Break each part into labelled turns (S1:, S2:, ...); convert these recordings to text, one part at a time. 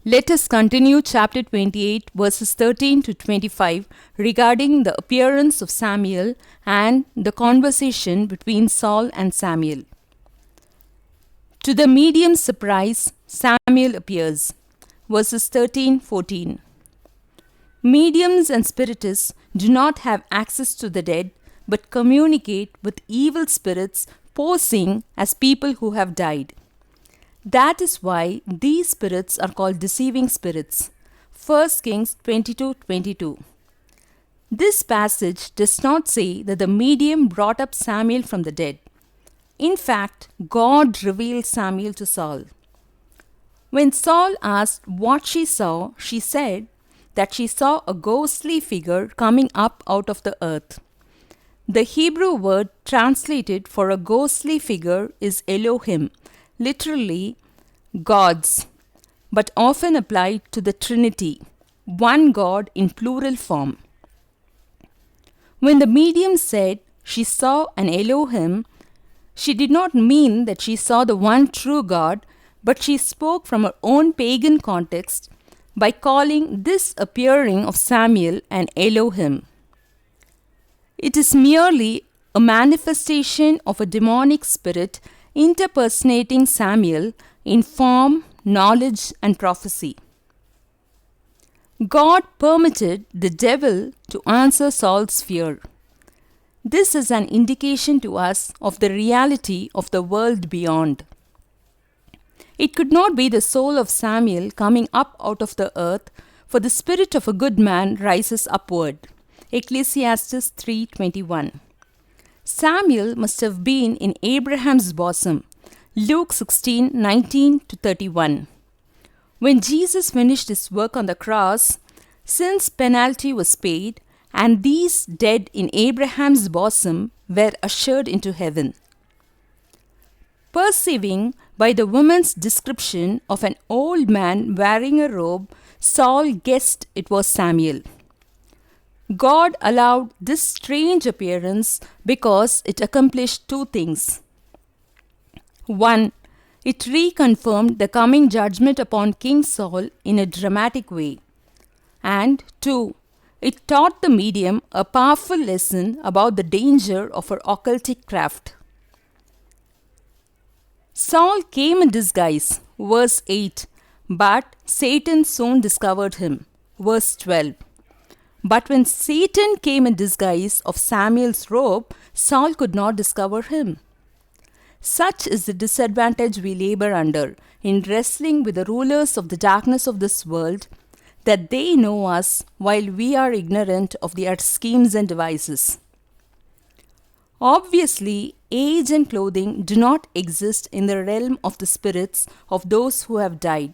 S1: Let us continue chapter 28, verses 13 to 25 regarding the appearance of Samuel and the conversation between Saul and Samuel. To the medium's surprise, Samuel appears. Verses 13-14. Mediums and spiritists do not have access to the dead, but communicate with evil spirits posing as people who have died. That is why these spirits are called deceiving spirits. 1 Kings 22:22. This passage does not say that the medium brought up Samuel from the dead. In fact, God revealed Samuel to Saul. When Saul asked what she saw, she said that she saw a ghostly figure coming up out of the earth. The Hebrew word translated for a ghostly figure is Elohim, literally gods, but often applied to the Trinity, one God in plural form. When the medium said she saw an Elohim, she did not mean that she saw the one true God, but she spoke from her own pagan context by calling this appearing of Samuel an Elohim. It is merely a manifestation of a demonic spirit interpersonating Samuel in form, knowledge, and prophecy. God permitted the devil to answer Saul's fear. This is an indication to us of the reality of the world beyond. It could not be the soul of Samuel coming up out of the earth, for the spirit of a good man rises upward. Ecclesiastes 3:21. Samuel must have been in Abraham's bosom. Luke 16:19-31. When Jesus finished his work on the cross, sin's penalty was paid, and these dead in Abraham's bosom were ushered into heaven. Perceiving by the woman's description of an old man wearing a robe, Saul guessed it was Samuel. God allowed this strange appearance because it accomplished two things. 1. It reconfirmed the coming judgment upon King Saul in a dramatic way. And 2. It taught the medium a powerful lesson about the danger of her occultic craft. Saul came in disguise, verse 8, but Satan soon discovered him, verse 12. But when Satan came in disguise of Samuel's robe, Saul could not discover him. Such is the disadvantage we labor under in wrestling with the rulers of the darkness of this world, that they know us while we are ignorant of their schemes and devices. Obviously, age and clothing do not exist in the realm of the spirits of those who have died,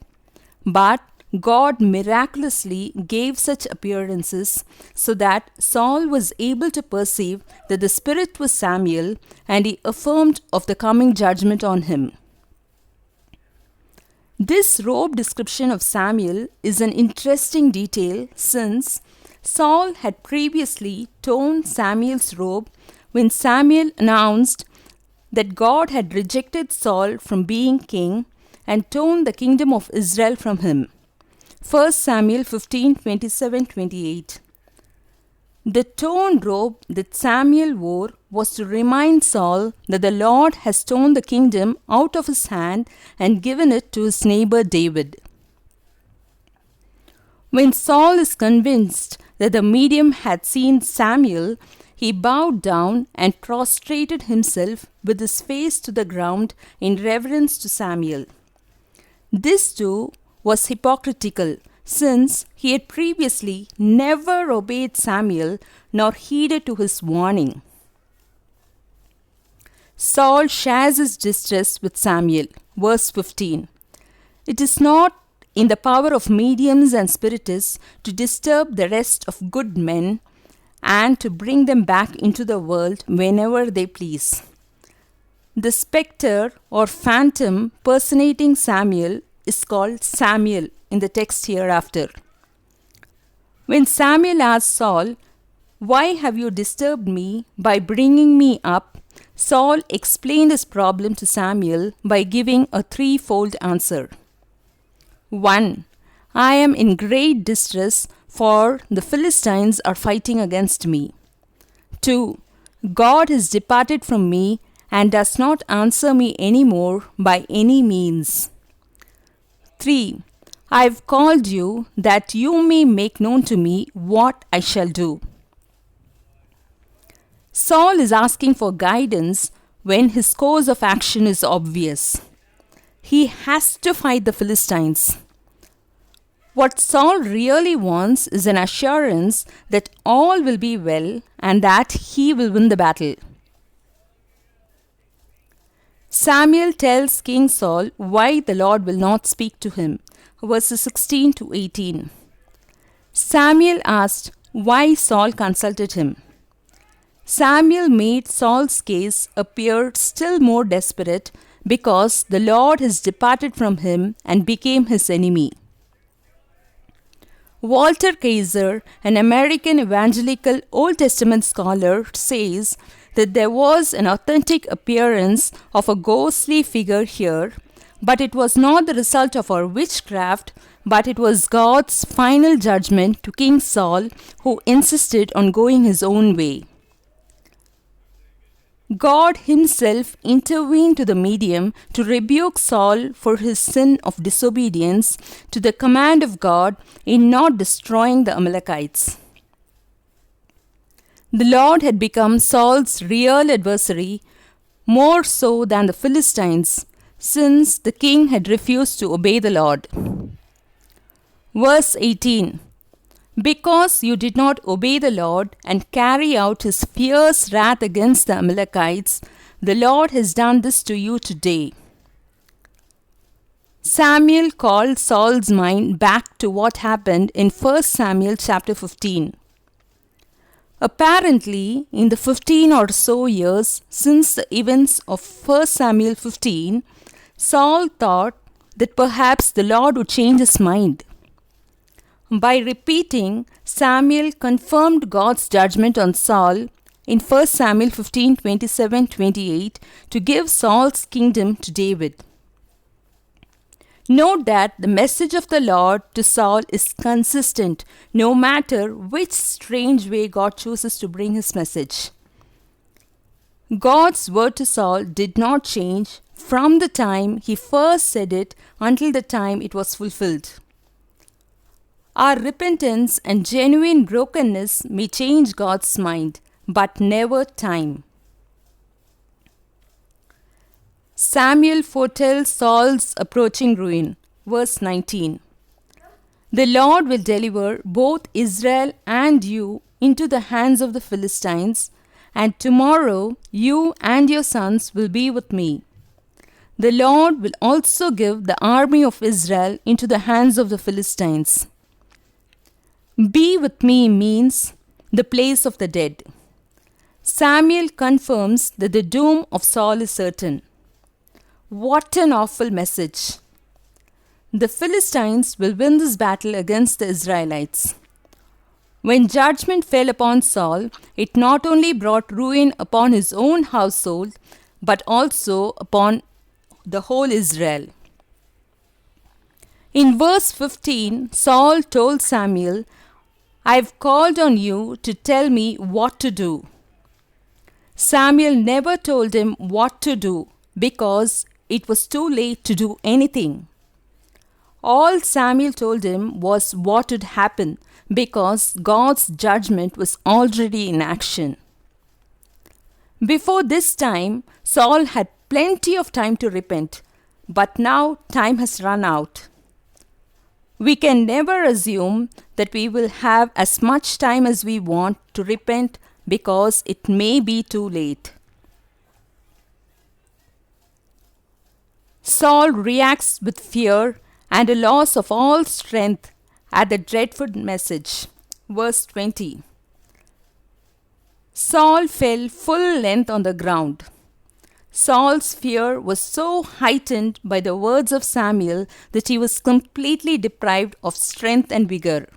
S1: but God miraculously gave such appearances so that Saul was able to perceive that the spirit was Samuel, and he affirmed of the coming judgment on him. This robe description of Samuel is an interesting detail, since Saul had previously torn Samuel's robe when Samuel announced that God had rejected Saul from being king and torn the kingdom of Israel from him. 1 Samuel 15:27-28. The torn robe that Samuel wore was to remind Saul that the Lord has torn the kingdom out of his hand and given it to his neighbor David. When Saul is convinced that the medium had seen Samuel, he bowed down and prostrated himself with his face to the ground in reverence to Samuel. This too was hypocritical, since he had previously never obeyed Samuel nor heeded to his warning. Saul shares his distress with Samuel. Verse 15. It is not in the power of mediums and spiritists to disturb the rest of good men and to bring them back into the world whenever they please. The spectre or phantom personating Samuel is called Samuel in the text hereafter. When Samuel asked Saul, "Why have you disturbed me by bringing me up?" Saul explained his problem to Samuel by giving a threefold answer. 1. I am in great distress, for the Philistines are fighting against me. 2. God has departed from me and does not answer me any more by any means. 3. I have called you that you may make known to me what I shall do. Saul is asking for guidance when his course of action is obvious. He has to fight the Philistines. What Saul really wants is an assurance that all will be well and that he will win the battle. Samuel tells King Saul why the Lord will not speak to him. Verses 16 to 18. Samuel asked why Saul consulted him. Samuel made Saul's case appear still more desperate because the Lord has departed from him and became his enemy. Walter Kaiser, an American evangelical Old Testament scholar, says that there was an authentic appearance of a ghostly figure here, but it was not the result of our witchcraft, but it was God's final judgment to King Saul, who insisted on going his own way. God himself intervened to the medium to rebuke Saul for his sin of disobedience to the command of God in not destroying the Amalekites. The Lord had become Saul's real adversary, more so than the Philistines, since the king had refused to obey the Lord. Verse 18. Because you did not obey the Lord and carry out his fierce wrath against the Amalekites, the Lord has done this to you today. Samuel called Saul's mind back to what happened in 1 Samuel chapter 15. Apparently, in the 15 or so years since the events of 1 Samuel 15, Saul thought that perhaps the Lord would change his mind. By repeating, Samuel confirmed God's judgment on Saul in 1 Samuel 15, 27-28 to give Saul's kingdom to David. Note that the message of the Lord to Saul is consistent no matter which strange way God chooses to bring his message. God's word to Saul did not change from the time he first said it until the time it was fulfilled. Our repentance and genuine brokenness may change God's mind, but never time. Samuel foretells Saul's approaching ruin. Verse 19. The Lord will deliver both Israel and you into the hands of the Philistines, and tomorrow you and your sons will be with me. The Lord will also give the army of Israel into the hands of the Philistines. Be with me means the place of the dead. Samuel confirms that the doom of Saul is certain. What an awful message! The Philistines will win this battle against the Israelites. When judgment fell upon Saul, it not only brought ruin upon his own household, but also upon the whole Israel. In verse 15, Saul told Samuel, I have called on you to tell me what to do. Samuel never told him what to do because it was too late to do anything. All Samuel told him was what would happen because God's judgment was already in action. Before this time, Saul had plenty of time to repent, but now time has run out. We can never assume that we will have as much time as we want to repent because it may be too late. Saul reacts with fear and a loss of all strength at the dreadful message. Verse 20. Saul fell full length on the ground. Saul's fear was so heightened by the words of Samuel that he was completely deprived of strength and vigor.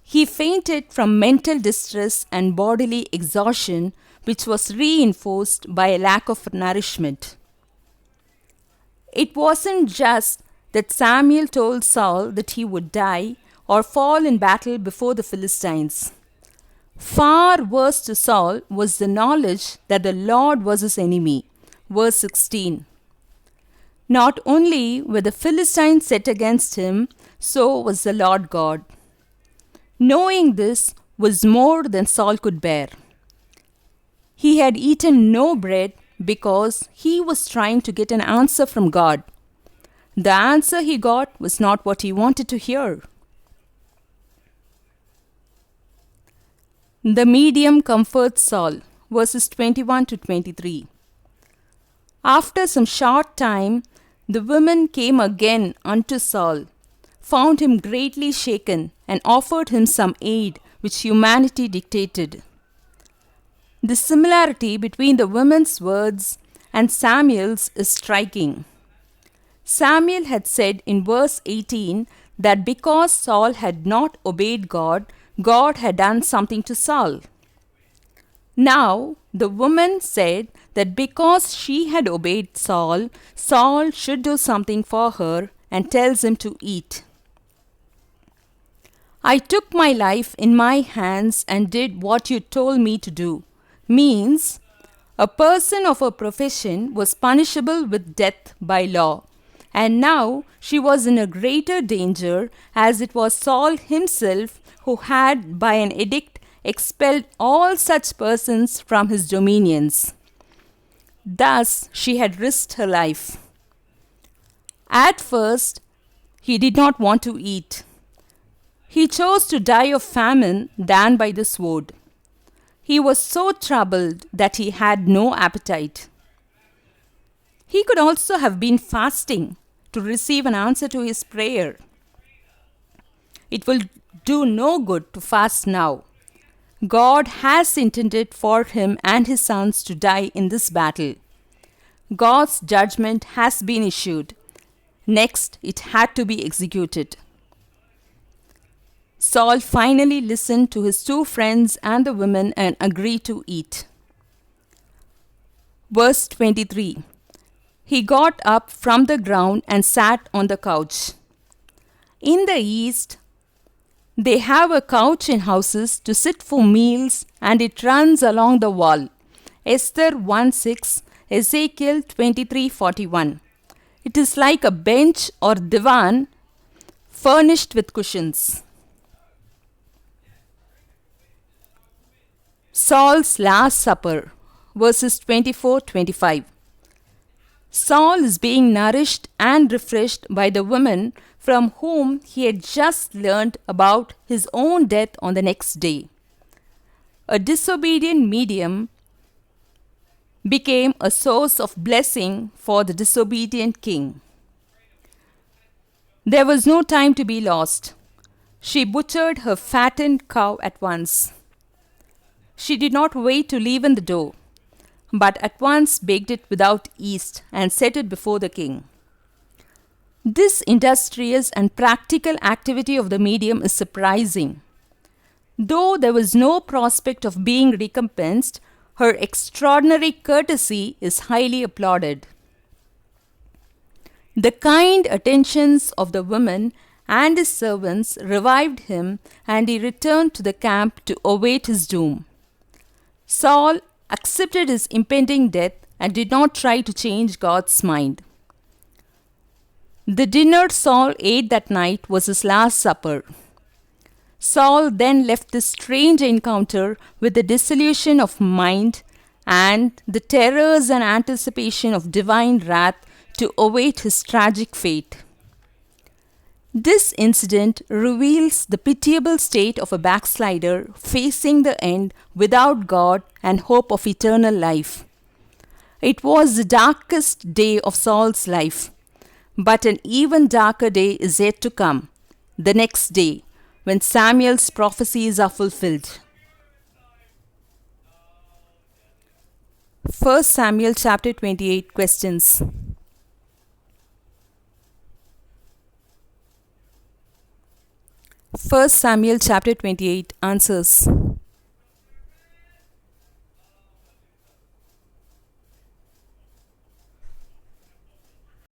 S1: He fainted from mental distress and bodily exhaustion, which was reinforced by a lack of nourishment. It wasn't just that Samuel told Saul that he would die or fall in battle before the Philistines. Far worse to Saul was the knowledge that the Lord was his enemy. Verse 16. Not only were the Philistines set against him, so was the Lord God. Knowing this was more than Saul could bear. He had eaten no bread because he was trying to get an answer from God. The answer he got was not what he wanted to hear. The medium comforts Saul, verses 21 to 23. After some short time, the woman came again unto Saul, found him greatly shaken, and offered him some aid which humanity dictated. The similarity between the woman's words and Samuel's is striking. Samuel had said in verse 18 that because Saul had not obeyed God, God had done something to Saul. Now, the woman said that because she had obeyed Saul, Saul should do something for her and tells him to eat. I took my life in my hands and did what you told me to do. Means, a person of her profession was punishable with death by law. And now she was in a greater danger, as it was Saul himself who had by an edict expelled all such persons from his dominions. Thus she had risked her life. At first, he did not want to eat. He chose to die of famine than by the sword. He was so troubled that he had no appetite. He could also have been fasting to receive an answer to his prayer. It will do no good to fast now. God has intended for him and his sons to die in this battle. God's judgment has been issued. Next, it had to be executed. Saul finally listened to his two friends and the women and agreed to eat. Verse 23. He got up from the ground and sat on the couch. In the East, they have a couch in houses to sit for meals, and it runs along the wall. Esther 1:6, Ezekiel 23:41. It is like a bench or divan furnished with cushions. Saul's Last Supper, verses 24-25. Saul is being nourished and refreshed by the woman from whom he had just learned about his own death on the next day. A disobedient medium became a source of blessing for the disobedient king. There was no time to be lost. She butchered her fattened cow at once. She did not wait to leaven the dough, but at once baked it without yeast and set it before the king. This industrious and practical activity of the medium is surprising. Though there was no prospect of being recompensed, her extraordinary courtesy is highly applauded. The kind attentions of the woman and his servants revived him, and he returned to the camp to await his doom. Saul accepted his impending death and did not try to change God's mind. The dinner Saul ate that night was his last supper. Saul then left this strange encounter with the dissolution of mind and the terrors and anticipation of divine wrath to await his tragic fate. This incident reveals the pitiable state of a backslider facing the end without God and hope of eternal life. It was the darkest day of Saul's life, but an even darker day is yet to come, the next day, when Samuel's prophecies are fulfilled. 1 Samuel chapter 28 questions. First Samuel chapter 28 answers.